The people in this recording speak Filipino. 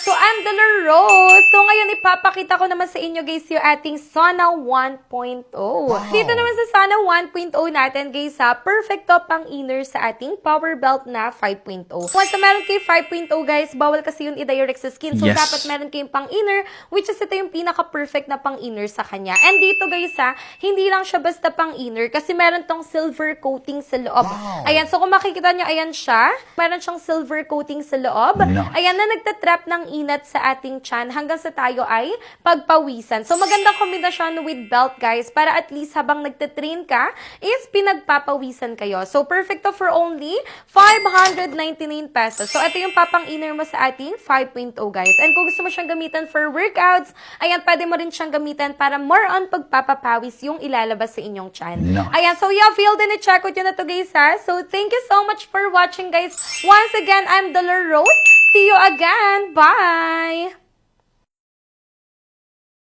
So, I'm Dolor Rose. So, ngayon ipapakita ko naman sa inyo guys yung ating Sana 1.0. Dito naman sa Sana 1.0 natin guys ha, perfect to pang inner sa ating power belt na 5.0. Once na meron kayo 5.0 guys, bawal kasi yun i-direct sa skin. So, dapat meron kayong pang inner, which is ito yung pinaka-perfect na pang inner sa kanya. And dito guys ha, hindi lang siya basta pang inner kasi meron tong silver coating sa loob. Ayan, so kung makikita nyo, ayan siya. Meron siyang silver coating sa loob. Ayan na nagtatrap ng inat sa ating tiyan hanggang sa tayo ay pagpawisan. So, magandang kombinasyon with belt, guys, para at least habang nagtitrain ka, is pinagpapawisan kayo. So, perfect to for only 599 pesos. So, ito yung papang-inner mo sa ating 5.0, guys. And kung gusto mo siyang gamitan for workouts, ayan, pwede mo rin siyang gamitan para more on pagpapapawis yung ilalabas sa inyong tiyan. Ayan, so yeah, feel din i-check out yun na to, guys, ha? So, thank you so much for watching, guys. Once again, I'm Dolor Rose. See you again. Bye!